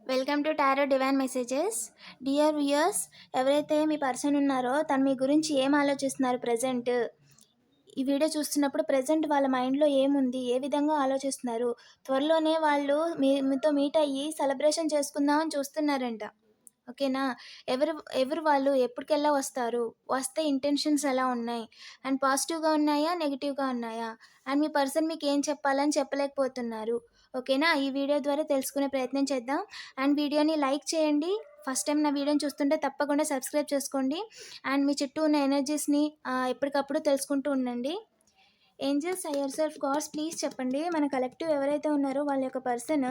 Welcome to tarot divine messages. Dear viewers, ఎవరైతే మీ person ఉన్నారో తను మీ గురించి ఏం ఆలోచిస్తున్నారు ప్రజెంట్, ఈ వీడియో చూస్తున్నప్పుడు ప్రజెంట్ వాళ్ళ మైండ్లో ఏముంది, ఏ విధంగా ఆలోచిస్తున్నారు, త్వరలోనే వాళ్ళు మీతో మీట్ అయ్యి సెలబ్రేషన్ చేసుకుందామని చూస్తున్నారంట. ఓకేనా? ఎవరు ఎవరు వాళ్ళు ఎప్పటికెల్లా వస్తారు, వస్తే ఇంటెన్షన్స్ ఎలా ఉన్నాయి, అండ్ పాజిటివ్గా ఉన్నాయా, నెగిటివ్గా ఉన్నాయా, అండ్ మీ పర్సన్ మీకు ఏం చెప్పాలని చెప్పలేకపోతున్నారు. ఓకేనా? ఈ వీడియో ద్వారా తెలుసుకునే ప్రయత్నం చేద్దాం. అండ్ వీడియోని లైక్ చేయండి. ఫస్ట్ టైం నా వీడియోని చూస్తుంటే తప్పకుండా సబ్స్క్రైబ్ చేసుకోండి. అండ్ మీ చుట్టూ ఉన్న ఎనర్జీస్ని ఎప్పటికప్పుడు తెలుసుకుంటూ ఉండండి. Angels, higher self, gods, please చెప్పండి, మన కలెక్టివ్ ఎవరైతే ఉన్నారో వాళ్ళ యొక్క పర్సన్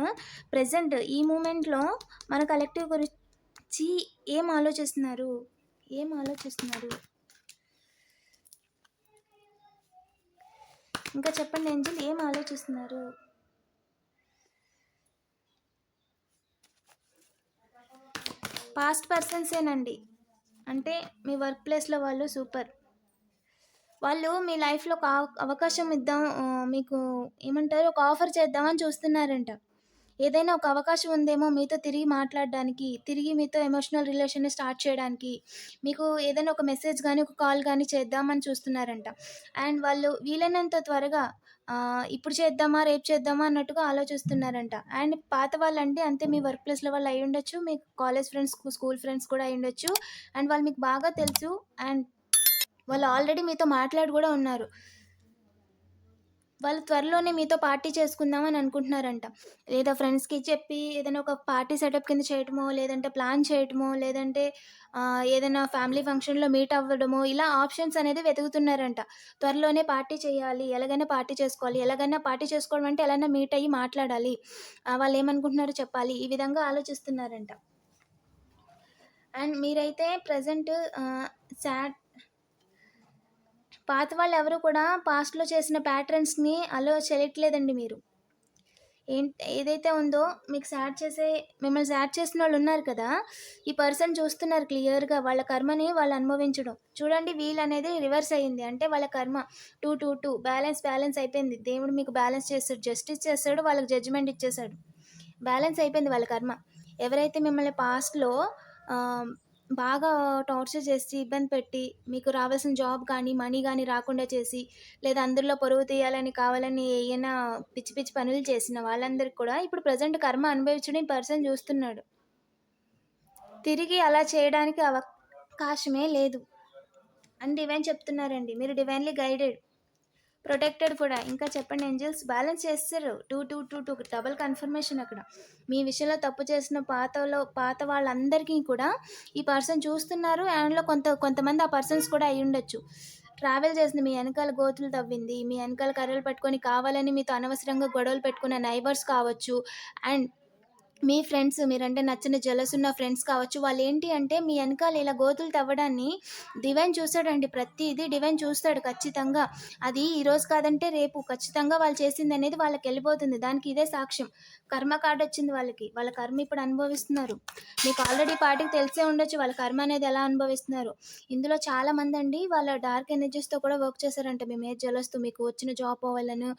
ప్రజెంట్ ఈ మూమెంట్లో మన కలెక్టివ్ గురించి ఏం ఆలోచిస్తున్నారు, ఏం ఆలోచిస్తున్నారు. ఇంకా చెప్పండి ఏంజల్, ఏం ఆలోచిస్తున్నారు. పాస్ట్ పర్సన్సేనండి, అంటే మీ వర్క్ ప్లేస్లో వాళ్ళు సూపర్. వాళ్ళు మీ లైఫ్లో ఒక అవకాశం ఇద్దాం, మీకు ఏమంటారు, ఒక ఆఫర్ చేద్దామని చూస్తున్నారంట. ఏదైనా ఒక అవకాశం ఉందేమో మీతో తిరిగి మాట్లాడడానికి, తిరిగి మీతో ఎమోషనల్ రిలేషన్ని స్టార్ట్ చేయడానికి, మీకు ఏదైనా ఒక మెసేజ్ కానీ ఒక కాల్ కానీ చేద్దామని చూస్తున్నారంట. అండ్ వాళ్ళు వీలైనంత త్వరగా ఇప్పుడు చేద్దామా రేపు చేద్దామా అన్నట్టుగా ఆలోచిస్తున్నారంట. అండ్ పాత వాళ్ళంటే అంతే, మీ వర్క్ ప్లేస్లో వాళ్ళు అయి ఉండొచ్చు, మీ కాలేజ్ ఫ్రెండ్స్, స్కూల్ ఫ్రెండ్స్ కూడా అయి ఉండొచ్చు. అండ్ వాళ్ళు మీకు బాగా తెలుసు. అండ్ వాళ్ళు ఆల్రెడీ మీతో మాట్లాడి కూడా ఉన్నారు. వాళ్ళు త్వరలోనే మీతో పార్టీ చేసుకుందామని అనుకుంటున్నారంట. లేదా ఫ్రెండ్స్‌కి చెప్పి ఏదైనా ఒక పార్టీ సెటప్ కింద చేయటమో, లేదంటే ప్లాన్ చేయటమో, లేదంటే ఏదైనా ఫ్యామిలీ ఫంక్షన్‌లో మీట్ అవ్వడమో, ఇలా ఆప్షన్స్ అనేది వెతుకుతున్నారంట. త్వరలోనే పార్టీ చేయాలి, ఎలాగైనా పార్టీ చేసుకోవాలి, ఎలాగైనా పార్టీ చేసుకోవడం అంటే ఎలాగైనా మీట్ అయ్యి మాట్లాడాలి, వాళ్ళేమనుకుంటున్నారో చెప్పాలి, ఈ విధంగా ఆలోచిస్తున్నారంట. అండ్ మీరైతే ప్రెజెంట్ సాడ్ పాత వాళ్ళు ఎవరు కూడా పాస్ట్‌లో చేసిన ప్యాటర్న్స్‌ని అలో చేయట్లేదండి మీరు. ఏదైతే ఉందో మీకు మిమ్మల్ని సాడ్ చేసినోళ్ళు ఉన్నారు కదా! ఈ పర్సన్ చూస్తున్నారు క్లియర్‌గా వాళ్ళ కర్మని వాళ్ళు అనుభవించడం. చూడండి, వీల్ అనేది రివర్స్ అయింది. అంటే వాళ్ళ కర్మ 2, 2, 2 బ్యాలెన్స్ అయిపోయింది. దేవుడు మీకు బ్యాలెన్స్ చేసాడు. జస్టిస్ చేసాడు. వాళ్ళకి జడ్జిమెంట్ ఇచ్చేసాడు. బ్యాలెన్స్ అయిపోయింది వాళ్ళ కర్మ. ఎవరైతే మిమ్మల్ని పాస్ట్‌లో ఆహ్, బాగా టార్చర్ చేసి, ఇబ్బంది పెట్టి, మీకు రావాల్సిన జాబ్ కానీ, మనీ గానీ రాకుండా చేసి, లేదా అందరిలో పరువు తీయాలని కావాలని ఏయైనా పిచ్చి పిచ్చి పనులు చేసిన వాళ్ళందరికి కూడా ఇప్పుడు ప్రెజెంట్ కర్మ అనుభవించడం ఈ పర్సన్ చూస్తున్నాడు. తిరిగి అలా చేయడానికి అవకాశమే లేదు అని డివైన్ చెప్తున్నారండి. మీరు డివైన్‌లీ గైడెడ్, ప్రొటెక్టెడ్ కూడా. ఇంకా చెప్పండి ఏంజెల్స్, బ్యాలెన్స్ చేస్తారు. 2, 2, 2, 2 డబుల్ కన్ఫర్మేషన్ అక్కడ. మీ విషయంలో తప్పు చేసిన పాత వాళ్ళందరికీ కూడా ఈ పర్సన్ చూస్తున్నారు. అండ్‌లో కొంతమంది ఆ పర్సన్స్ కూడా అయ్యుండొచ్చు. ట్రావెల్ చేసింది, మీ వెనకాల గోతులు తవ్వింది, మీ వెనకాల కర్రలు పట్టుకొని కావాలని మీతో అనవసరంగా గొడవలు పెట్టుకున్న నైబర్స్ కావచ్చు. అండ్ మీ ఫ్రెండ్స్, మీరంటే నచ్చని జెలస్ ఉన్న ఫ్రెండ్స్ కావచ్చు, వాళ్ళేంటి అంటే మీ వెనకాల ఇలా గోతులు తవ్వడాన్ని డివైన్ చూస్తాడండి. ప్రతీది డివైన్ చూస్తాడు ఖచ్చితంగా. అది ఈరోజు కాదంటే రేపు ఖచ్చితంగా వాళ్ళు చేసిందనేది వాళ్ళకెళ్ళిపోతుంది. దానికి ఇదే సాక్ష్యం. కర్మ కార్డొచ్చింది వాళ్ళకి. వాళ్ళ కర్మ ఇప్పుడు అనుభవిస్తున్నారు. మీకు ఆల్రెడీ పాటికి తెలిసే ఉండొచ్చు వాళ్ళ కర్మ అనేది ఎలా అనుభవిస్తున్నారో. ఇందులో చాలామందండి వాళ్ళ డార్క్ ఎనర్జీస్‌తో కూడా వర్క్ చేశారంట. మీ మీద జెలస్‌తో మీకు వచ్చిన జాబ్ పోవాలనో,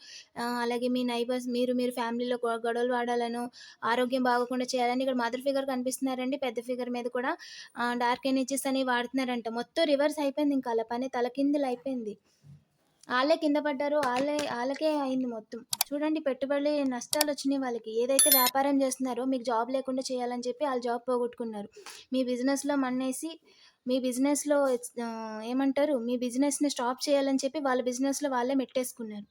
అలాగే మీ నైబర్స్ మీరు ఫ్యామిలీలో గొడవలు పడాలనో, ఆరోగ్యం బాగోకుండా చేయాలని ఇక్కడ మదర్ ఫిగర్ కనిపిస్తున్నారండి. పెద్ద ఫిగర్ మీద కూడా డార్క్ ఎనర్జీస్ అనేవి వాడుతున్నారంట. మొత్తం రివర్స్ అయిపోయింది. ఇంకా ఆళ్ళ పని తలకిందులైపోయింది. ఆళ్ళే కింద పడ్డారు. ఆళ్ళకే అయింది మొత్తం. చూడండి, పెట్టుబడి నష్టాలొచ్చినాయి వాళ్ళకి. ఏదైతే వ్యాపారం చేస్తున్నారో మీకు జాబ్ లేకుండా చేయాలని చెప్పి ఆళ్ళు జాబ్ పోగొట్టుకున్నారు. మీ బిజినెస్‌లో మన్నేసి, మీ బిజినెస్‌లో ఏమంటారు, మీ బిజినెస్‌ని స్టాప్ చేయాలని చెప్పి వాళ్ళ బిజినెస్‌లో వాళ్ళే మెట్టేసుకున్నారు.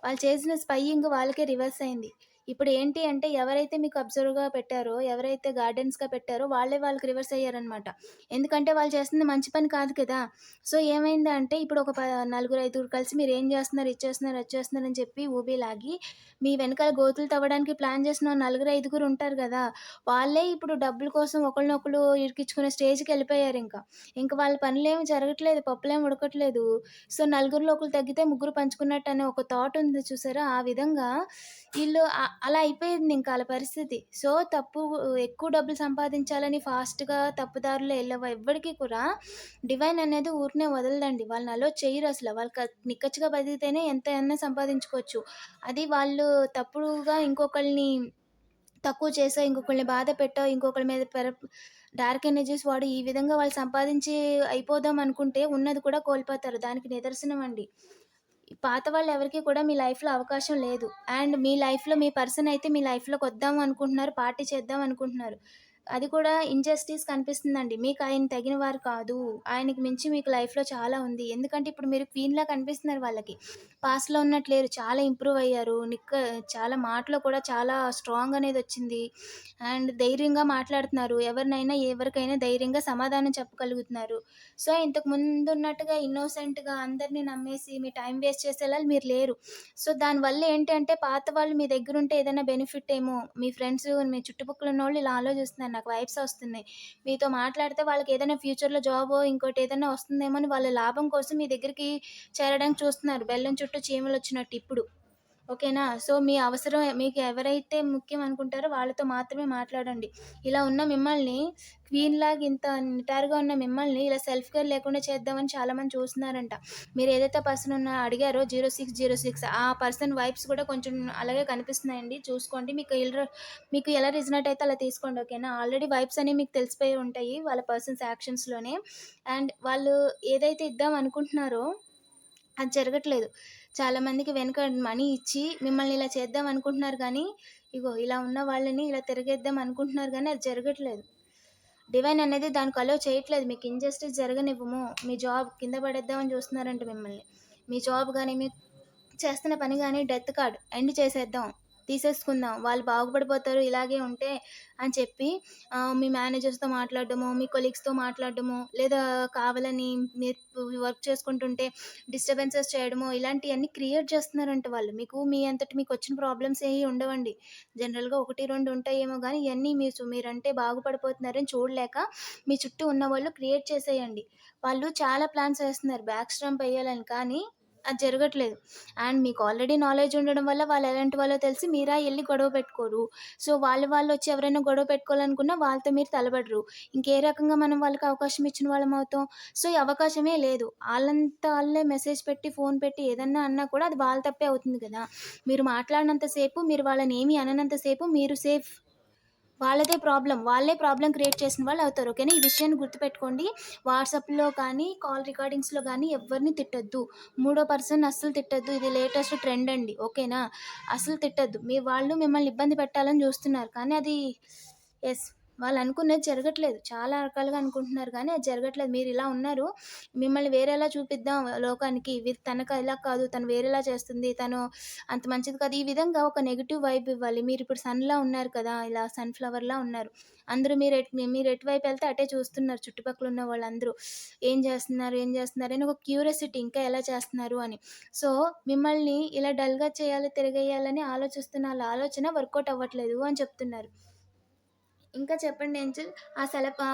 వాళ్ళు చేసిన స్పైయింగ్ వాళ్ళకే రివర్స్ అయింది. ఇప్పుడు ఏంటి అంటే ఎవరైతే మీకు అబ్జర్వ్‌గా పెట్టారో, ఎవరైతే గార్డెన్స్‌గా పెట్టారో వాళ్ళకి రివర్స్ అయ్యారనమాట. ఎందుకంటే వాళ్ళు చేస్తుంది మంచి పని కాదు కదా! సో, ఏమైందంటే ఇప్పుడు ఒక నలుగురు, ఐదుగురు కలిసి మీరేం చేస్తున్నారు, ఇది చేస్తున్నారు, అది చేస్తున్నారు అని చెప్పి ఊబిలాగి, మీ వెనకాల గోతులు తవ్వడానికి ప్లాన్ చేసిన నలుగురు, ఐదుగురు ఉంటారు గదా! వాళ్ళే ఇప్పుడు డబ్బుల కోసం ఒకళ్ళనొకళ్ళు ఇరికించుకునే స్టేజ్‌కెళ్ళిపోయారింక. ఇంక వాళ్ళ పనులేమి జరగట్లేదు, పప్పులేమి ఉడకట్లేదు. సో, నలుగురిలో ఒకళ్ళు తగ్గితే ముగ్గురు పంచుకున్నట్టు అనే ఒక థాట్ ఉంది చూసారా? ఆ విధంగా ఈళ్ళు అలా అయిపోయింది ఇంక ఆళ్ళ పరిస్థితి. సో, ఎక్కువ డబ్బులు సంపాదించాలని ఫాస్ట్‌గా తప్పుదారిలో ఎవ్వడికి కూడా డివైన్ అనేది ఊరికనే వదలదండి. వాళ్ళని అలో చెయ్యరసల. వాళ్ళు నిక్కచ్చిగా బతికితేనే ఎంత అన్నా సంపాదించుకోవచ్చు. అది వాళ్ళు తప్పుడుగా ఇంకొకళ్ళని తక్కువ చేసో, ఇంకొకళ్ళని బాధ పెట్టో, ఇంకొకళ్ళ మీద డార్క్ ఎనర్జీస్ వాడి ఈ విధంగా వాళ్ళు సంపాదించి అయిపోదాం అనుకుంటే ఉన్నది కూడా కోల్పోతారు. దానికి నిదర్శనం అండి. ఈ పాత వాళ్ళెవరికీ కూడా మీ లైఫ్‌లో అవకాశం లేదు. అండ్ మీ లైఫ్‌లో మీ పర్సన్ అయితే మీ లైఫ్‌లోకొద్దాం అనుకుంటున్నారు, పార్టీ చేద్దాం అనుకుంటున్నారు. అది కూడా ఇన్‌జస్టిస్ కనిపిస్తుందండి. మీకాయన తగిన వారు కాదు. ఆయనకి మించి మీకు లైఫ్‌లో చాలా ఉంది. ఎందుకంటే ఇప్పుడు మీరు క్వీన్‌లా కనిపిస్తున్నారు వాళ్ళకి. పాస్ట్‌లో ఉన్నట్టు లేరు. చాలా ఇంప్రూవ్ అయ్యారు. చాలా మాటలో కూడా చాలా స్ట్రాంగ్ అనేదొచ్చింది. అండ్ ధైర్యంగా మాట్లాడుతున్నారు. ఎవరినైనా, ఎవరికైనా ధైర్యంగా సమాధానం చెప్పగలుగుతున్నారు. సో, ఇంతకు ముందున్నట్టుగా ఇన్నోసెంట్‌గా అందరిని నమ్మేసి మీ టైం వేస్ట్ చేసేలా మీరు లేరు. సో, దానివల్ల ఏంటంటే పాత వాళ్ళు మీ దగ్గరుంటే ఏదైనా బెనిఫిట్ ఏమో, మీ ఫ్రెండ్స్, మీ చుట్టుపక్కల ఉన్నోళ్ళు ఇలా ఆలోచిస్తున్నారు. నాకు వైబ్స్ ఒస్తున్నాయి. మీతో మాట్లాడితే వాళ్ళకేదైనా ఫ్యూచర్‌లో జాబో, ఇంకోటేదైనా వస్తుందేమో అని వాళ్ళ లాభం కోసం మీ దగ్గరికి చేరడానికి చూస్తున్నారు. బెల్లం చుట్టూ చీమలొచ్చినట్టు ఇప్పుడు. ఓకేనా? సో, మీ అవసరం మీకు ఎవరైతే ముఖ్యం అనుకుంటారో వాళ్ళతో మాత్రమే మాట్లాడండి. ఇలా ఉన్న మిమ్మల్ని క్వీన్‌లాగా ఇంత నిటారుగా ఉన్న మిమ్మల్ని ఇలా సెల్ఫ్ కేర్ లేకుండా చేద్దామని చాలామంది చూస్తున్నారంట. మీరేదైతే పర్సన్ అడిగారో 0606 ఆ పర్సన్ వైబ్స్ కూడా కొంచెం అలాగే కనిపిస్తున్నాయండి. చూసుకోండి. మీకు ఎలా రిజనేట్ అయితే అలా తీసుకోండి. ఓకేనా? ఆల్రెడీ వైబ్స్ అనేవి మీకు తెలిసిపోయి ఉంటాయి. వాళ్ళ పర్సన్స్ యాక్షన్స్‌లోనే. అండ్ వాళ్ళు ఏదైతే ఇద్దాం అనుకుంటున్నారో అది జరగట్లేదు. చాలామందికి వెనక మనీ ఇచ్చి మిమ్మల్ని ఇలా చేద్దాం అనుకుంటున్నారు గానీ, ఇగో ఇలా ఉన్న వాళ్ళని ఇలా తిరగేద్దాం అనుకుంటున్నారు గానీ అది జరగట్లేదు. డివైన్ అనేది దానికి అలో చేయట్లేదు. మీకు ఇన్‌జస్టిస్ జరగనివ్వము. మీ జాబ్ కింద పడేద్దామని చూస్తున్నారంట మిమ్మల్ని. మీ జాబ్ గాని, చేస్తున్న పని గాని డెత్ కార్డ్ ఎండ్ చేసేద్దాం. తీసేసుకుందాం. వాళ్ళు బాగుపడిపోతారు ఇలాగే ఉంటే అని చెప్పి మీ మేనేజర్స్‌తో మాట్లాడడమో, మీ కొలీగ్స్‌తో మాట్లాడడమో, లేదా కావాలని మీరు వర్క్ చేసుకుంటుంటే డిస్టర్బెన్సెస్ చేయడమో, ఇలాంటియన్నీ క్రియేట్ చేస్తున్నారంట వాళ్ళు. మీ అంతట మీకొచ్చిన ప్రాబ్లమ్స్ ఏయి ఉండవండి. జనరల్‌గా 1, 2 ఉంటాయేమో గానీ ఇయన్నీ మీరంటే బాగుపడిపోతున్నారని చూడలేక మీ చుట్టూ ఉన్నవాళ్ళు క్రియేట్ చేసేయండి. వాళ్ళు చాలా ప్లాన్స్ వేస్తున్నారు బ్యాక్ స్టాంప్ ఎయ్యాలని. కానీ అది జరగట్లేదు. అండ్ మీకు ఆల్రెడీ నాలెడ్జ్ ఉండడం వల్ల వాళ్ళు ఎలాంటి వాళ్ళో తెలిసి మీరా ఎళ్లి గొడవ పెట్టుకోరు. సో, వాళ్ళొచ్చి ఎవరైనా గొడవ పెట్టుకోవాలనుకున్నా వాళ్ళతో మీరు తలపడరు. ఇంకే రకంగా మనం వాళ్ళకి అవకాశం ఇచ్చిన వాళ్ళమవుతాం? సో, ఈ అవకాశమే లేదు. ఆళ్ళంత ఆళ్ళే మెసేజ్ పెట్టి, ఫోన్ పెట్టి ఏదన్నా అన్నా కూడా అది వాళ్ళ తప్పే అవుతుంది కదా! మీరు మాట్లాడినంత సేపు, మీరు వాళ్ళనేమి అననంత సేపు మీరు సేఫ్. వాళ్ళదే ప్రాబ్లమ్. వాళ్ళే ప్రాబ్లమ్ క్రియేట్ చేసిన వాళ్ళవుతారు. ఓకేనా? ఈ విషయాన్ని గుర్తుపెట్టుకోండి. వాట్సాప్‌లో కానీ, కాల్ రికార్డింగ్స్‌లో గానీ ఎవ్వరిని తిట్టొద్దు. మూడో పర్సన్‌ని అస్సలు తిట్టొద్దు. ఇది లేటెస్ట్ ట్రెండ్ అండి. ఓకేనా? అస్సలు తిట్టొద్దు. వాళ్ళు మిమ్మల్ని ఇబ్బంది పెట్టాలని జూస్తున్నారు. కానీ అది యెస్. వాళ్ళనుకున్నది జరగట్లేదు. చాలా రకాలుగా అనుకుంటున్నారు గానీ, అది జరగట్లేదు. మీరిలా ఉన్నారు. మిమ్మల్ని వేరేలా చూపిద్దాం లోకానికి. తనకు ఇలా కాదు, తను వేరేలా చేస్తుంది, తను అంత మంచిది కాదు. ఈ విధంగా ఒక నెగెటివ్ వైబ్ ఇవ్వాలి. మీరిప్పుడు సన్‌లా ఉన్నారు కదా! ఇలా సన్‌ఫ్లవర్‌లా ఉన్నారు. అందరూ మీరు ఎటువైపు ఎళ్తే అటే చూస్తున్నారు చుట్టుపక్కల ఉన్న వాళ్ళందరూ. ఏం చేస్తున్నారు? ఏం చేస్తున్నారు? అని ఒక క్యూరియాసిటీ ఇంకా ఎలా చేస్తున్నారు అని. సో, మిమ్మల్ని ఇలా డల్‌గా చేయాలి, తిరగేయాలని ఆలోచిస్తున్న ఆళ్ళ ఆలోచన వర్కౌట్ అవ్వట్లేదు అని చెప్తున్నారు. ఇంకా చెప్పండి ఏంజిల్.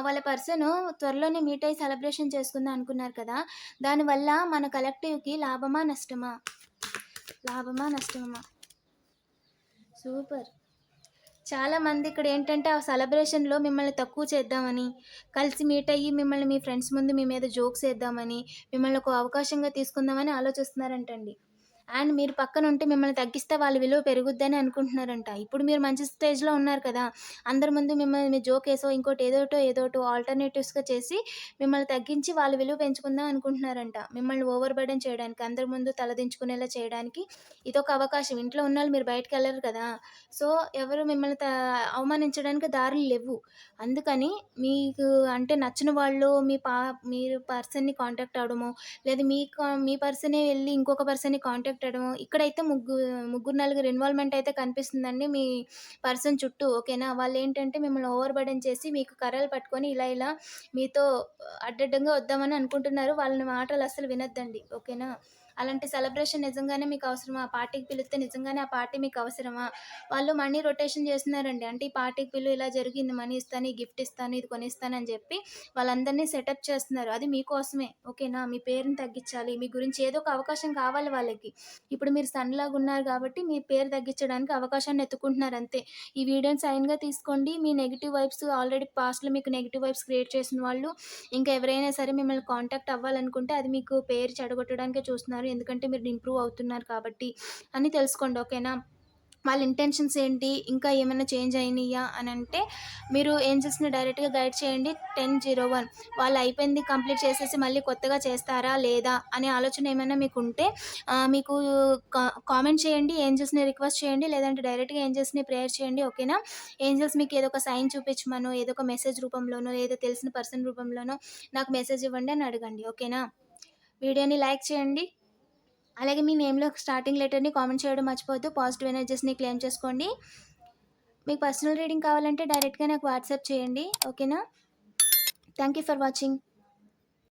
వాళ్ళ పర్సను త్వరలోనే మీట్ అయ్యి సెలబ్రేషన్ చేసుకుందాం అనుకున్నారు కదా! దానివల్ల మన కలెక్టివ్‌కి లాభమా? నష్టమా? లాభమా? నష్టమా? సూపర్. చాలామంది ఇక్కడేంటంటే, ఆ సెలబ్రేషన్‌లో మిమ్మల్ని తక్కువ చేద్దామని, కలిసి మీట్ అయ్యి మిమ్మల్ని మీ ఫ్రెండ్స్ ముందు మీ మీద జోక్స్ ఏద్దామని, మిమ్మల్ని ఒక అవకాశంగా తీసుకుందామని ఆలోచిస్తున్నారంటండి. అండ్ మీరు పక్కనుంటే మిమ్మల్ని తగ్గిస్తే వాళ్ళ విలువ పెరుగుద్దని అనుకుంటున్నారంట. ఇప్పుడు మీరు మంచి స్టేజ్‌లో ఉన్నారు కదా! అందరి ముందు మిమ్మల్ని మీరు జోకేసో, ఇంకోటి ఏదోటో ఆల్టర్‌నేటివ్స్‌గా చేసి మిమ్మల్ని తగ్గించి వాళ్ళ విలువ పెంచుకుందాం అనుకుంటున్నారంట. మిమ్మల్ని ఓవర్ బర్డెన్ చేయడానికి, అందరి ముందు తలదించుకునేలా చేయడానికి ఇదొక అవకాశం. ఇంట్లో ఉన్నోళ్ళు మీరు బయటికెళ్లరు కదా! సో, ఎవరు మిమ్మల్ని అవమానించడానికి దారులు లెవ్వు. అందుకని మీకు అంటే నచ్చిన వాళ్ళు మీరు పర్సన్‌ని కాంటాక్ట్ అవ్వడమో, లేదా మీ పర్సనే వెళ్లి ఇంకొక పర్సన్‌ని కాంటాక్ట్ అవ్వడమో, ఇక్కడైతే ముగ్గురు, నలుగురు ఇన్వాల్వ్‌మెంట్ అయితే కనిపిస్తుందండి మీ పర్సన్ చుట్టూ. ఓకేనా? వాళ్ళేంటంటే మిమ్మల్ని ఓవర్ బర్డెన్ చేసి మీకు కర్రలు పట్టుకొని ఇలా మీతో అడ్డడ్డంగా వద్దామని అనుకుంటున్నారు. వాళ్ళ మాటలు అస్సలు వినొద్దండి. ఓకేనా? అలాంటి సెలబ్రేషన్ నిజంగానే మీకు అవసరమా? ఆ పార్టీకి పిలిస్తే నిజంగానే ఆ పార్టీ మీకు అవసరమా? వాళ్ళు మనీ రొటేషన్ చేస్తున్నారండి. అంటే ఈ పార్టీకి పిలు, ఇలా జరిగింది, మనీ ఇస్తాను, ఈ గిఫ్ట్ ఇస్తాను, ఇది కొనిస్తాను అని చెప్పి వాళ్ళందరినీ సెటప్ చేస్తున్నారు. అది మీకోసమే. ఓకేనా? మీ పేరుని తగ్గించాలి. మీ గురించి ఏదో ఒక అవకాశం కావాలి వాళ్ళకి. ఇప్పుడు మీరు సన్‌లాగా ఉన్నారు కాబట్టి మీ పేరు తగ్గించడానికి అవకాశాన్ని ఎతుక్కుంటున్నారు అంతే. ఈ వీడియోని సైన్‌గా తీసుకోండి. మీ నెగెటివ్ వైబ్స్ ఆల్రెడీ పాస్ట్‌లో మీకు నెగెటివ్ వైబ్స్ క్రియేట్ చేసిన వాళ్ళు, ఇంకా ఎవరైనా సరే మిమ్మల్ని కాంటాక్ట్ అవ్వాలనుకుంటే అది మీకు పేరు చెడగొట్టడానికే చూస్తున్నారు. ఎందుకంటే మీరు ఇంప్రూవ్ అవుతున్నారు కాబట్టి అని తెలుసుకోండి. ఓకేనా? వాళ్ళ ఇంటెన్షన్స్ ఏంటి, ఇంకా ఏమైనా చేంజ్ అయినాయా అని అంటే మీరు ఏంజెల్స్ని డైరెక్ట్గా గైడ్ చేయండి. 10:01 వాళ్ళు అయిపోయింది కంప్లీట్ చేసేసి మళ్ళీ కొత్తగా చేస్తారా లేదా అనే ఆలోచన ఏమైనా మీకు ఉంటే మీకు కామెంట్ చేయండి, ఏంజెల్స్ని రిక్వెస్ట్ చేయండి, లేదంటే డైరెక్ట్గా ఏంజెల్స్ని ప్రేయర్ చేయండి. ఓకేనా? ఏంజెల్స్ మీకు ఏదో ఒక సైన్ చూపించమనో, ఏదో ఒక మెసేజ్ రూపంలోనో, ఏదో తెలిసిన పర్సన్ రూపంలోనో నాకు మెసేజ్ ఇవ్వండి అని అడగండి. ఓకేనా? వీడియోని లైక్ చేయండి. అలాగే మీ నేమ్లో స్టార్టింగ్ లెటర్ని కామెంట్ చేయడం మర్చిపోవద్దు. పాజిటివ్ ఎనర్జీస్ని క్లెయిమ్ చేసుకోండి. మీకు పర్సనల్ రీడింగ్ కావాలంటే డైరెక్ట్గా నాకు వాట్సాప్ చేయండి. ఓకేనా? Thank you for watching.